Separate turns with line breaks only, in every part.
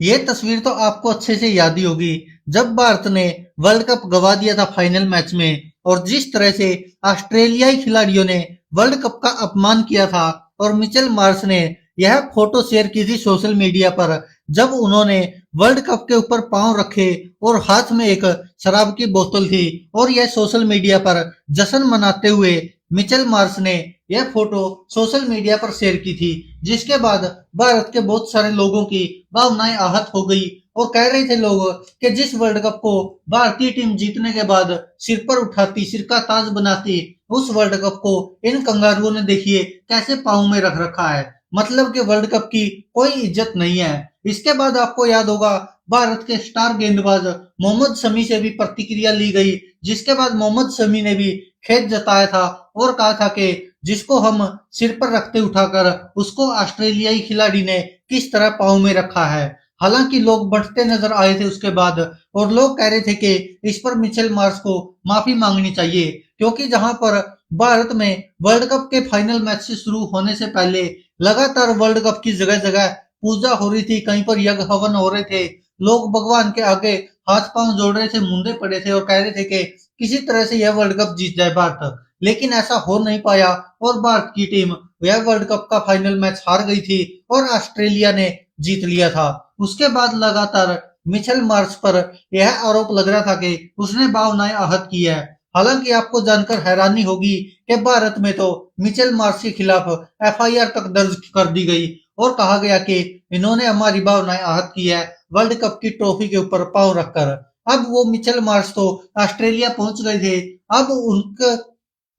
ये तस्वीर तो आपको अच्छे से याद ही होगी जब भारत ने वर्ल्ड कप गवा दिया था फाइनल मैच में और जिस तरह से ऑस्ट्रेलियाई खिलाड़ियों ने वर्ल्ड कप का अपमान किया था और मिचेल मार्श ने यह फोटो शेयर की थी सोशल मीडिया पर जब उन्होंने वर्ल्ड कप के ऊपर पांव रखे और हाथ में एक शराब की बोतल थी और यह सोशल मीडिया पर जश्न मनाते हुए मिचेल मार्श ने यह फोटो सोशल मीडिया पर शेयर की थी जिसके बाद भारत के बहुत सारे लोगों की भावनाएं आहत हो गई और कह रहे थे लोग कि जिस वर्ल्ड कप को भारतीय टीम जीतने के बाद सिर पर उठाती सिर का ताज बनाती उस वर्ल्ड कप को इन कंगारुओं ने देखिए कैसे पाँव में रख रखा है मतलब कि वर्ल्ड कप की कोई इज्जत नहीं है। इसके बाद आपको याद होगा भारत के स्टार गेंदबाज मोहम्मद शमी से भी प्रतिक्रिया ली गई जिसके बाद मोहम्मद शमी ने भी खेद जताया था और कहा था कि जिसको हम सिर पर रखते उठाकर उसको ऑस्ट्रेलियाई खिलाड़ी ने किस तरह पाँव में रखा है। हालांकि लोग बढ़ते नजर आए थे उसके बाद और लोग कह रहे थे कि इस पर मिचेल मार्श को माफी मांगनी चाहिए क्योंकि जहां पर भारत में वर्ल्ड कप के फाइनल मैच से शुरू होने से पहले लगातार वर्ल्ड कप की जगह जगह पूजा हो रही थी, कहीं पर यज्ञ हवन हो रहे थे, लोग भगवान के आगे हाथ पांव जोड़ रहे थे, मुंडे पड़े थे और कह रहे थे कि किसी तरह से यह वर्ल्ड कप जीत जाए भारत। लेकिन ऐसा हो नहीं पाया और भारत की टीम यह वर्ल्ड कप का फाइनल मैच हार गई थी और ऑस्ट्रेलिया ने जीत लिया था। उसके बाद लगातार मिचेल मार्श पर यह आरोप लग रहा था कि उसने भावनाएं आहत की है। हालांकि आपको जानकर हैरानी होगी कि भारत में तो मिचेल मार्श के खिलाफ एफआईआर तक दर्ज कर दी गई और कहा गया कि इन्होंने हमारी भावनाएं आहत की है वर्ल्ड कप की ट्रॉफी के ऊपर पांव रखकर। अब वो मिचेल मार्श तो ऑस्ट्रेलिया पहुंच गए थे। अब उनका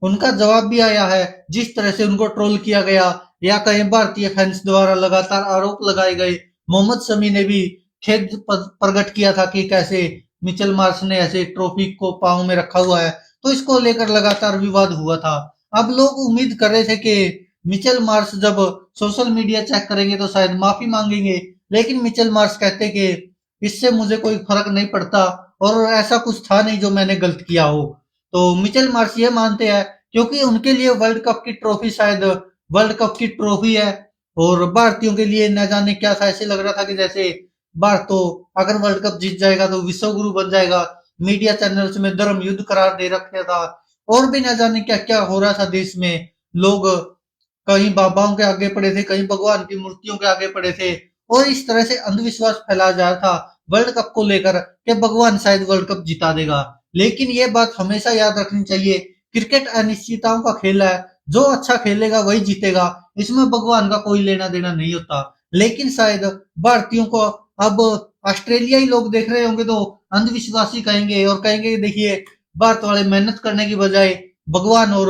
उनका जवाब भी आया है जिस तरह से उनको ट्रोल किया गया या कहीं भारतीय फैंस द्वारा लगातार आरोप लगाए गए। मोहम्मद शमी ने भी खेद प्रकट किया था कि कैसे मिचेल मार्श ने ऐसे ट्रॉफी को पांव में रखा हुआ है तो इसको लेकर लगातार विवाद हुआ था। अब लोग उम्मीद कर रहे थे कि मिचेल मार्श जब सोशल मीडिया चेक करेंगे तो शायद माफी मांगेंगे लेकिन मिचेल मार्श कहते कि इससे मुझे कोई फर्क नहीं पड़ता और ऐसा कुछ था नहीं जो मैंने गलत किया हो। तो मिचेल मार्श ये मानते हैं क्योंकि उनके लिए वर्ल्ड कप की ट्रॉफी शायद वर्ल्ड कप की ट्रॉफी है और भारतीयों के लिए न जाने क्या था। ऐसे लग रहा था कि जैसे भारत तो अगर वर्ल्ड कप जीत जाएगा तो विश्व गुरु बन जाएगा। मीडिया चैनल्स में धर्म युद्ध करार दे रखा था और भी न जाने क्या क्या हो रहा था देश में। लोग कहीं बाबाओं के आगे पड़े थे, कहीं भगवान की मूर्तियों के आगे पड़े थे और इस तरह से अंधविश्वास फैलाया जा रहा था वर्ल्ड कप को लेकर कि भगवान शायद वर्ल्ड कप जिता देगा। लेकिन ये बात हमेशा याद रखनी चाहिए, क्रिकेट अनिश्चितताओं का खेल है, जो अच्छा खेलेगा वही जीतेगा, इसमें भगवान का कोई लेना देना नहीं होता। लेकिन शायद भारतीयों को अब ऑस्ट्रेलियाई लोग देख रहे होंगे तो अंधविश्वासी कहेंगे और कहेंगे कि देखिए भारत वाले मेहनत करने की बजाय भगवान और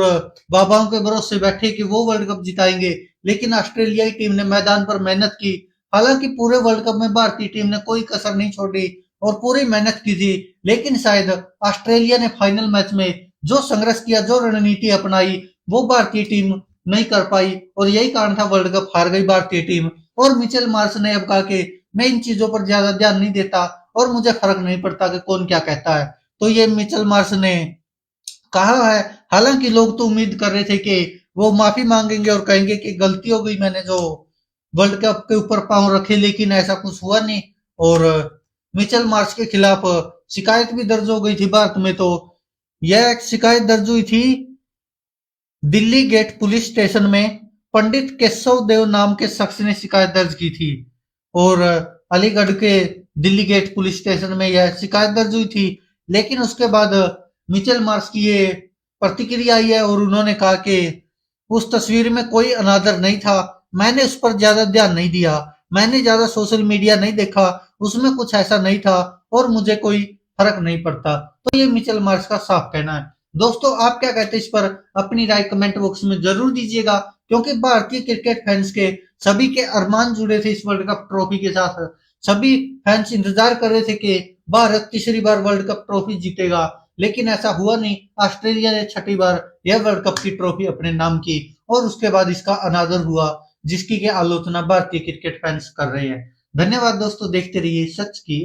बाबाओं के भरोसे बैठे कि वो वर्ल्ड कप जिताएंगे। लेकिन ऑस्ट्रेलियाई टीम ने मैदान पर मेहनत की। हालांकि पूरे वर्ल्ड कप में भारतीय टीम ने कोई कसर नहीं छोड़ी और पूरी मेहनत की थी। लेकिन शायद ऑस्ट्रेलिया ने फाइनल मैच में जो संघर्ष किया, जो रणनीति अपनाई, वो भारतीय टीम नहीं कर पाई और यही कारण था वर्ल्ड कप हार गई भारतीय टीम। और मिचेल मार्श ने अब कहा कि मैं इन चीजों पर ज्यादा ध्यान नहीं देता और मुझे फर्क नहीं पड़ता कि कौन क्या कहता है। तो ये मिचेल मार्श ने कहा है। हालांकि लोग तो उम्मीद कर रहे थे कि वो माफी मांगेंगे और कहेंगे कि गलती हो गई, मैंने जो वर्ल्ड कप के ऊपर पांव रखे, लेकिन ऐसा कुछ हुआ नहीं। और मिचेल मार्श के खिलाफ शिकायत भी दर्ज हो गई थी भारत में। तो यह शिकायत दर्ज हुई थी दिल्ली गेट पुलिस स्टेशन में। पंडित केशव देव नाम के शख्स ने शिकायत दर्ज की थी और अलीगढ़ के दिल्ली गेट पुलिस स्टेशन में यह शिकायत दर्ज हुई थी। लेकिन उसके बाद मिचेल मार्श की ये प्रतिक्रिया आई है और उन्होंने कहा कि उस तस्वीर में कोई अनादर नहीं था, मैंने उस पर ज्यादा ध्यान नहीं दिया, मैंने ज्यादा सोशल मीडिया नहीं देखा, उसमें कुछ ऐसा नहीं था और मुझे कोई फर्क नहीं पड़ता। तो ये मिचेल मार्श का साफ कहना है। दोस्तों आप क्या कहते हैं इस पर? अपनी राय कमेंट बॉक्स में जरूर दीजिएगा क्योंकि भारतीय क्रिकेट फैंस के सभी के अरमान जुड़े थे इस वर्ल्ड कप ट्रॉफी के साथ। सभी फैंस इंतजार कर रहे थे कि भारत तीसरी बार वर्ल्ड कप ट्रॉफी जीतेगा, लेकिन ऐसा हुआ नहीं। ऑस्ट्रेलिया ने छठी बार यह वर्ल्ड कप की ट्रॉफी अपने नाम की और उसके बाद इसका अनादर हुआ जिसकी की आलोचना भारतीय क्रिकेट फैंस कर रहे हैं। धन्यवाद दोस्तों, देखते रहिए सच की